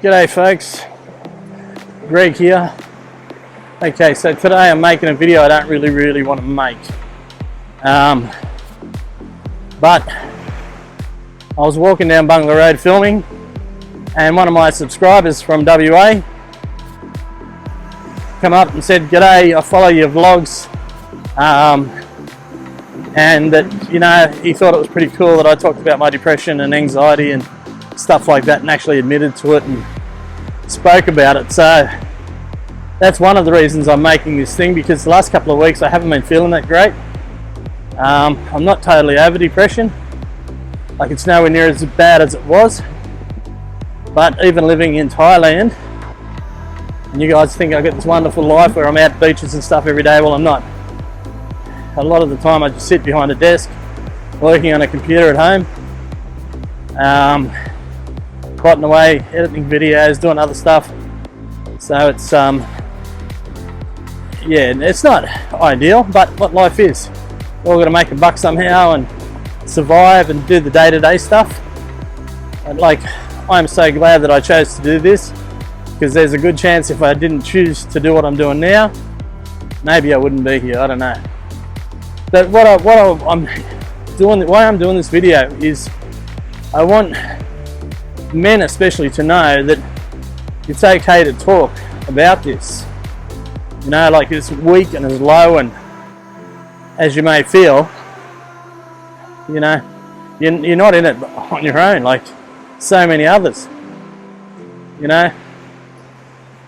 G'day folks, Greg here. Okay, so today I'm making a video I don't really want to make. But I was walking down Bungalow Road filming, and one of my subscribers from WA come up and said, "G'day, I follow your vlogs," and that, you know, he thought it was pretty cool that I talked about my depression and anxiety and stuff like that, and actually admitted to it and spoke about it. So that's one of the reasons I'm making this thing, because the last couple of weeks I haven't been feeling that great. I'm not totally over depression, like it's nowhere near as bad as it was, but even living in Thailand, and you guys think I get this wonderful life where I'm out at beaches and stuff every day. Well, I'm not. A lot of the time I just sit behind a desk working on a computer at home, plotting away, editing videos, doing other stuff. So it's yeah, it's not ideal, but what life is. We're all got to make a buck somehow and survive and do the day-to-day stuff. And like, I'm so glad that I chose to do this, because there's a good chance if I didn't choose to do what I'm doing now, maybe I wouldn't be here. I don't know. But I'm doing, why I'm doing this video is I want men especially to know that it's okay to talk about this. You know, like, as weak and as low and as you may feel, you know, you're not in it on your own like so many others. You know,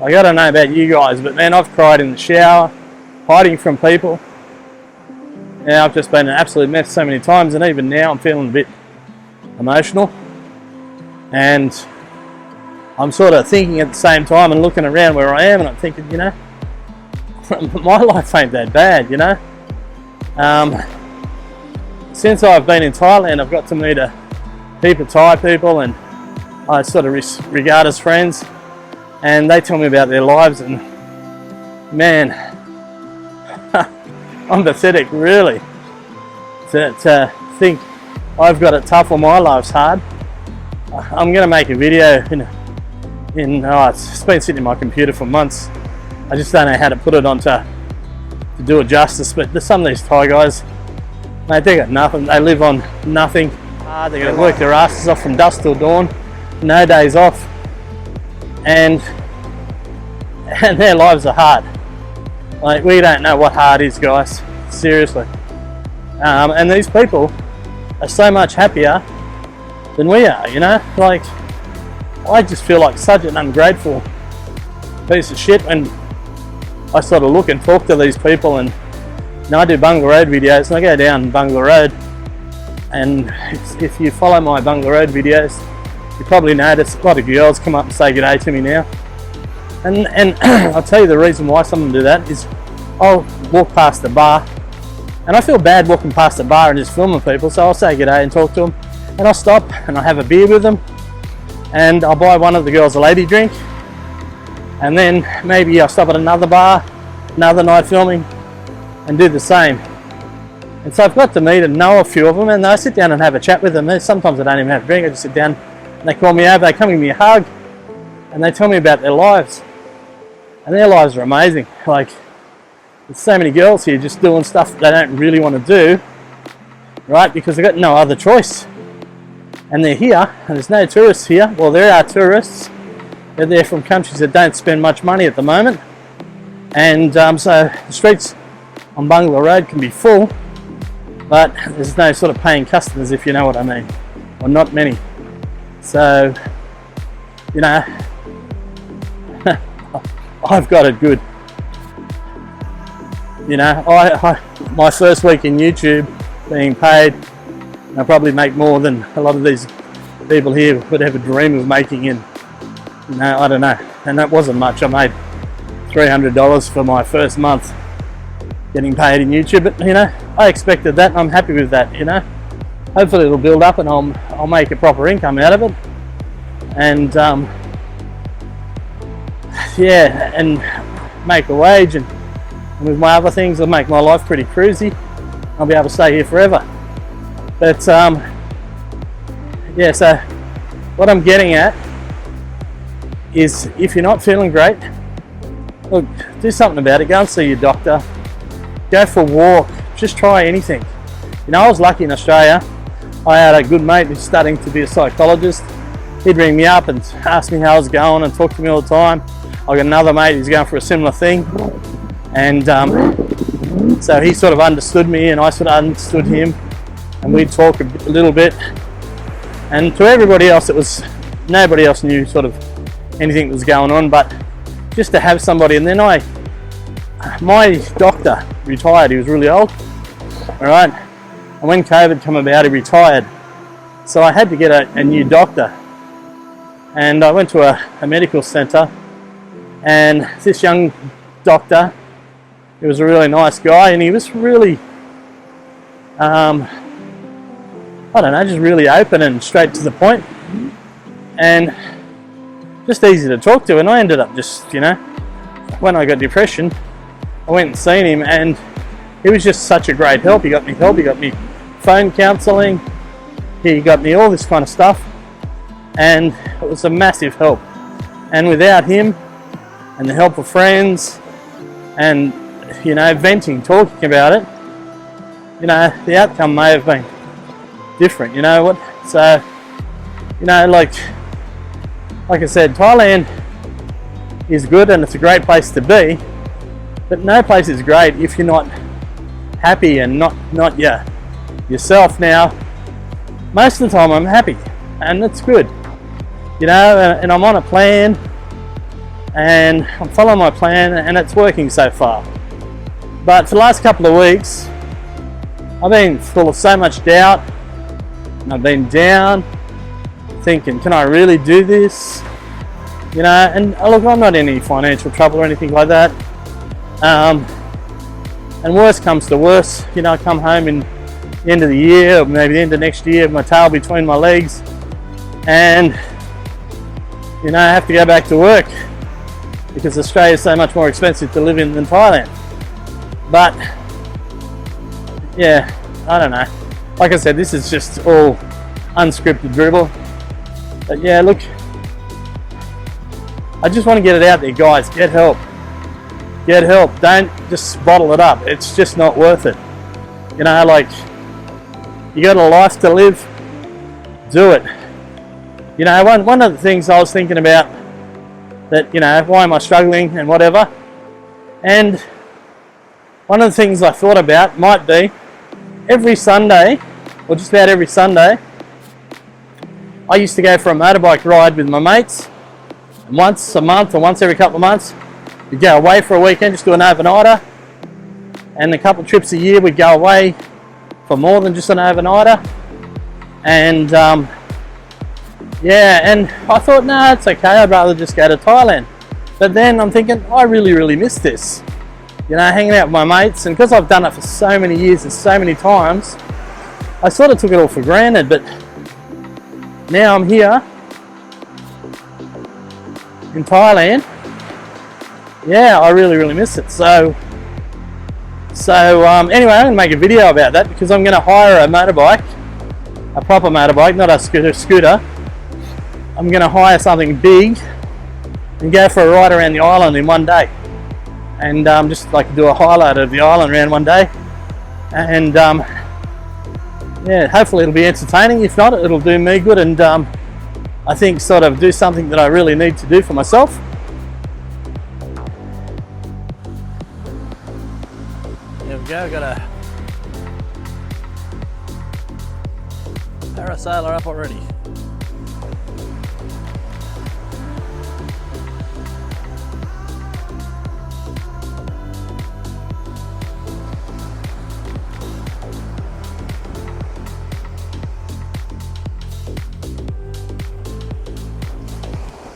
like, I don't know about you guys, but man, I've cried in the shower, hiding from people. Yeah, I've just been an absolute mess so many times, and even now I'm feeling a bit emotional. And I'm sort of thinking at the same time and looking around where I am, and I'm thinking, you know, my life ain't that bad, you know. Since I've been in Thailand, I've got to meet a heap of Thai people, and I sort of regard as friends, and they tell me about their lives, and man, I'm pathetic, really, to think I've got it tough or my life's hard. I'm going to make a video it's been sitting in my computer for months. I just don't know how to put it on to do it justice. But some of these Thai guys, mate, they got nothing. They live on nothing. They got to work their asses off from dusk till dawn, no days off, and their lives are hard. Like, we don't know what hard is, guys. Seriously. And these people are so much happier than we are, you know. Like, I just feel like such an ungrateful piece of shit when I sort of look and talk to these people. And you know, I do Bungalow Road videos, and I go down Bungalow Road, and if you follow my Bungalow Road videos, you probably notice a lot of girls come up and say g'day to me now. And I'll tell you the reason why some of them do that is I'll walk past the bar, and I feel bad walking past the bar and just filming people, so I'll say g'day and talk to them, and I'll stop and I'll have a beer with them, and I'll buy one of the girls a lady drink, and then maybe I'll stop at another bar, another night filming, and do the same. And so I've got to meet and know a few of them, and I sit down and have a chat with them. Sometimes I don't even have a drink, I just sit down and they call me over, they come give me a hug, and they tell me about their lives. And their lives are amazing. Like, there's so many girls here just doing stuff that they don't really want to do, right? Because they've got no other choice. And they're here, and there's no tourists here. Well, there are tourists. They're there from countries that don't spend much money at the moment. And so the streets on Bungalow Road can be full, but there's no sort of paying customers, if you know what I mean. Or not many. So, you know, I've got it good. You know, my first week in YouTube being paid, I probably make more than a lot of these people here would ever dream of making in, you know, I don't know. And that wasn't much. I made $300 for my first month getting paid in YouTube, but you know, I expected that, and I'm happy with that, you know. Hopefully it'll build up and I'll make a proper income out of it. And yeah, and make a wage, and with my other things I'll make my life pretty cruisy. I'll be able to stay here forever. But yeah, so what I'm getting at is if you're not feeling great, look, do something about it. Go and see your doctor. Go for a walk. Just try anything. You know, I was lucky in Australia. I had a good mate who's studying to be a psychologist. He'd ring me up and ask me how I was going and talk to me all the time. I got another mate who's going for a similar thing. And so he sort of understood me and I sort of understood him. And we'd talk a little bit. And to everybody else, nobody else knew sort of anything that was going on, but just to have somebody. And then my doctor retired. He was really old, all right, and when COVID came about, he retired, so I had to get a new doctor. And I went to a medical centre, and this young doctor, he was a really nice guy, and he was really I don't know, just really open and straight to the point, and just easy to talk to. And I ended up just, you know, when I got depression, I went and seen him, and he was just such a great help. He got me help, he got me phone counselling, he got me all this kind of stuff, and it was a massive help. And without him and the help of friends and, you know, venting, talking about it, you know, the outcome may have been different, you know what? So, you know, like I said, Thailand is good and it's a great place to be, but no place is great if you're not happy and not yourself. Now, most of the time I'm happy and it's good, you know, and I'm on a plan and I'm following my plan and it's working so far. But for the last couple of weeks, I've been full of so much doubt, and I've been down, thinking, can I really do this? You know, and look, I'm not in any financial trouble or anything like that. And worst comes to worst, you know, I come home in the end of the year, or maybe the end of next year, with my tail between my legs, and, you know, I have to go back to work because Australia is so much more expensive to live in than Thailand. But yeah, I don't know. Like I said, this is just all unscripted dribble. But yeah, look, I just want to get it out there, guys. Get help. Get help. Don't just bottle it up. It's just not worth it. You know, like, you got a life to live, do it. You know, one of the things I was thinking about, that, you know, why am I struggling and whatever, and one of the things I thought about might be every Sunday, or just about every Sunday, I used to go for a motorbike ride with my mates. And once a month or once every couple of months, we'd go away for a weekend, just do an overnighter. And a couple of trips a year, we'd go away for more than just an overnighter. And yeah, and I thought, no, it's okay, I'd rather just go to Thailand. But then I'm thinking, I really miss this. You know, hanging out with my mates, and because I've done it for so many years and so many times, I sort of took it all for granted. But now I'm here in Thailand. Yeah, I really miss it. So anyway, I'm going to make a video about that, because I'm going to hire a motorbike, a proper motorbike, not a scooter. I'm going to hire something big and go for a ride around the island in one day. And just like do a highlight of the island around one day, and yeah, hopefully it'll be entertaining. If not, it'll do me good, and I think sort of do something that I really need to do for myself. There we go, got a parasailer up already.